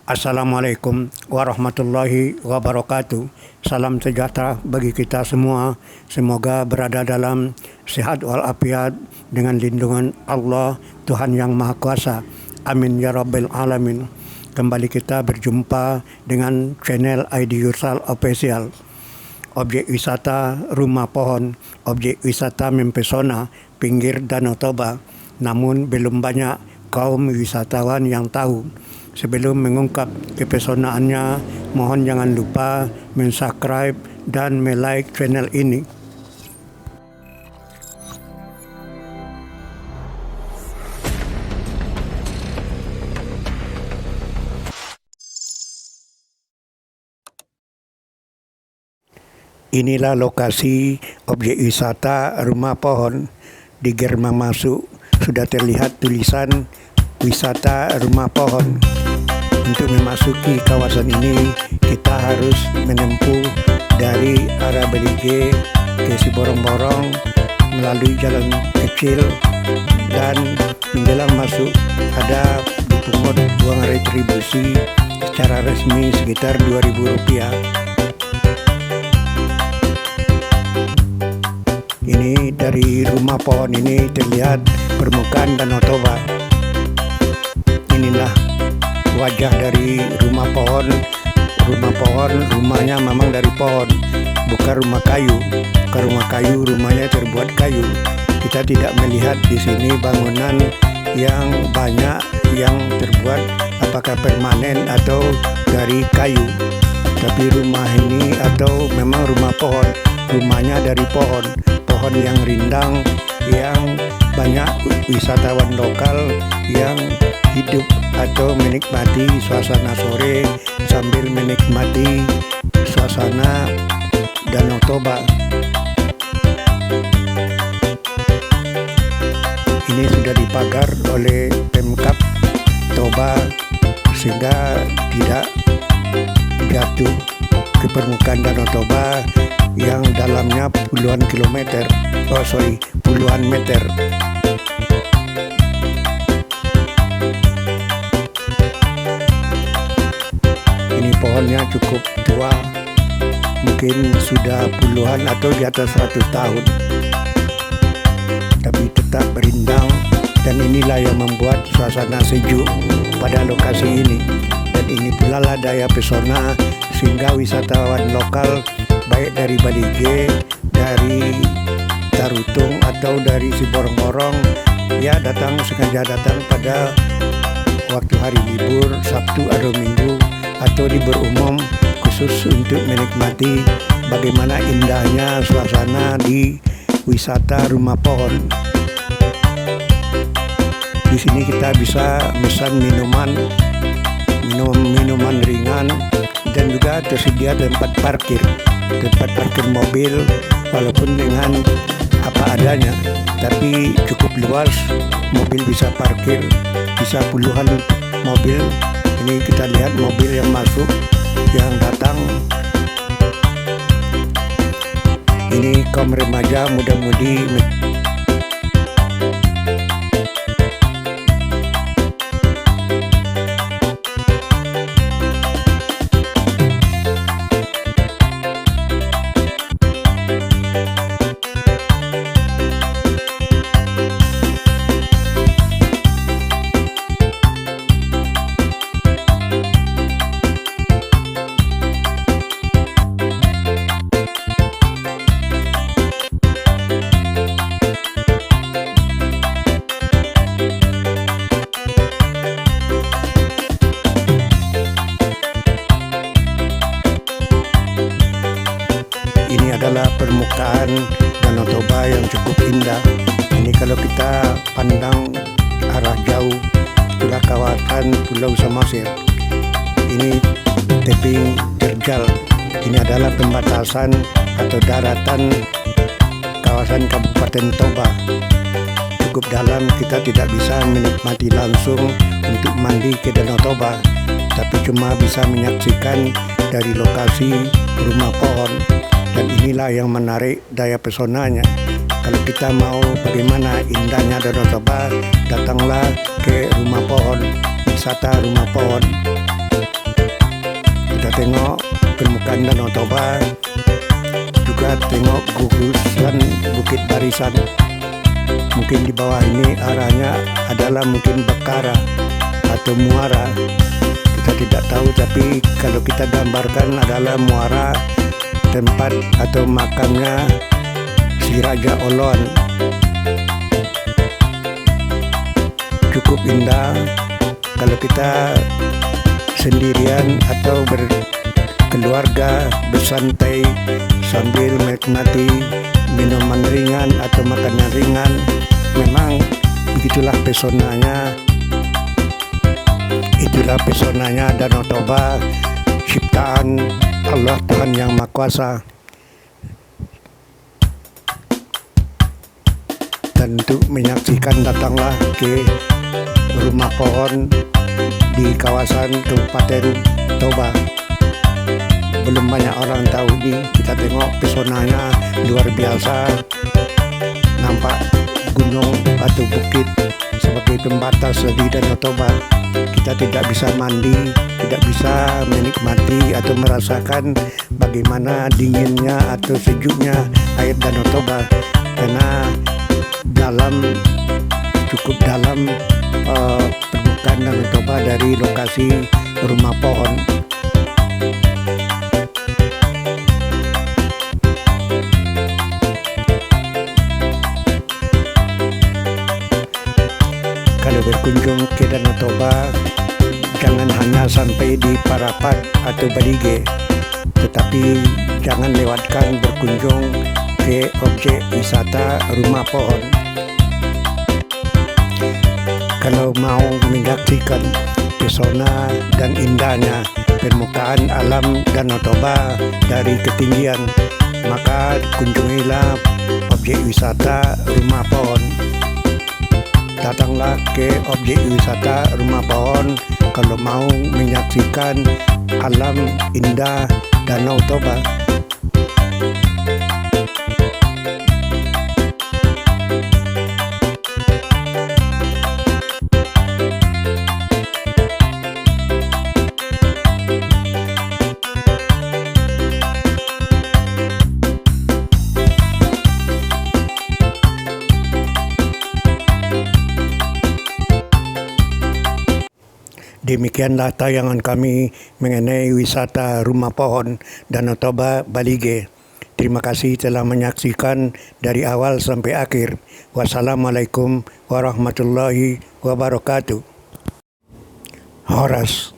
Assalamualaikum warahmatullahi wabarakatuh. Salam sejahtera bagi kita semua. Semoga berada dalam sehat walafiat dengan lindungan Allah, Tuhan Yang Maha Kuasa. Amin ya Rabbil Alamin. Kembali kita berjumpa dengan channel ID Yursal Official. Objek wisata Rumah Pohon, objek wisata mempesona pinggir Danau Toba. Namun belum banyak kaum wisatawan yang tahu. Sebelum mengungkap kepesonaannya, mohon jangan lupa mensubscribe dan like channel ini. Inilah lokasi objek wisata Rumah Pohon. Di gerbang masuk sudah terlihat tulisan wisata Rumah Pohon. Untuk memasuki kawasan ini, kita harus menempuh dari arah Belige ke Siborong-Borong melalui jalan kecil, dan menjelang masuk ada dipungut uang retribusi secara resmi sekitar Rp2.000. Ini dari Rumah Pohon ini terlihat permukaan Danau Toba. Inilah wajah dari Rumah Pohon. Rumah Pohon, rumahnya memang dari pohon, bukan rumah kayu. Kalau rumah kayu, rumahnya terbuat kayu. Kita tidak melihat di sini bangunan yang banyak yang terbuat apakah permanen atau dari kayu. Tapi rumah ini atau memang rumah pohon, rumahnya dari pohon, pohon yang rindang, yang banyak wisatawan lokal yang hidup atau menikmati suasana sore sambil menikmati suasana Danau Toba. Ini sudah dipagar oleh Pemkab Toba sehingga tidak jatuh ke permukaan Danau Toba yang dalamnya puluhan meter. Ini pohonnya cukup tua, mungkin sudah puluhan atau di atas 100 tahun, tapi tetap berindang, dan inilah yang membuat suasana sejuk pada lokasi ini. Dan ini pula lah daya pesona sehingga wisatawan lokal baik dari Belige, dari Tarutung atau dari Siborong-Borong ya sengaja datang pada waktu hari libur, Sabtu atau Minggu atau libur umum, khusus untuk menikmati bagaimana indahnya suasana di wisata Rumah Pohon. Di sini kita bisa pesan minuman ringan, dan juga tersedia tempat parkir mobil, walaupun dengan apa adanya, tapi cukup luas. Mobil bisa parkir, bisa puluhan mobil. Ini kita lihat mobil yang masuk, yang datang. Ini kaum remaja muda-mudi. Ini adalah permukaan Danau Toba yang cukup indah. Ini kalau kita pandang arah jauh, itulah kawasan Pulau Samosir. Ini tebing terjal. Ini adalah pembatasan atau daratan kawasan Kabupaten Toba. Cukup dalam, kita tidak bisa menikmati langsung untuk mandi ke Danau Toba, tapi cuma bisa menyaksikan dari lokasi Rumah Pohon. Dan inilah yang menarik daya pesonanya. Kalau kita mau bagaimana indahnya Danau Toba, datanglah ke Rumah Pohon, wisata Rumah Pohon. permukaan Danau Toba, juga tengok gugusan Bukit Barisan. Mungkin di bawah ini arahnya adalah mungkin Bekara atau Muara, kita tidak tahu, tapi kalau kita gambarkan adalah Muara, tempat atau makamnya si Raja Olon. Cukup indah kalau kita sendirian atau berkeluarga bersantai sambil menikmati minuman ringan atau makanan ringan. Memang begitulah pesonanya. Itulah pesonanya Danau Toba, ciptaan Allah Tuhan Yang Maha Kuasa. Dan untuk menyaksikan, datanglah ke Rumah Pohon di kawasan Kabupaten Toba. Belum banyak orang tahu ini. Kita tengok pesonanya luar biasa. Nampak gunung atau bukit sebagai pembatas di Danau Toba. Kita tidak bisa mandi, tidak bisa menikmati atau merasakan bagaimana dinginnya atau sejuknya air Danau Toba, karena cukup dalam permukaan Danau Toba dari lokasi Rumah Pohon. Kalau berkunjung ke Danau Toba, jangan hanya sampai di Parapat atau Balige, tetapi jangan lewatkan berkunjung ke objek wisata Rumah Pohon. Kalau mau menyaksikan pesona dan indahnya permukaan alam Danau Toba dari ketinggian, maka kunjungilah objek wisata Rumah Pohon. Datanglah ke objek wisata Rumah Pohon kalau mau menyaksikan alam indah Danau Toba. Demikianlah tayangan kami mengenai wisata Rumah Pohon Danau Toba Balige. Terima kasih telah menyaksikan dari awal sampai akhir. Wassalamualaikum warahmatullahi wabarakatuh. Horas.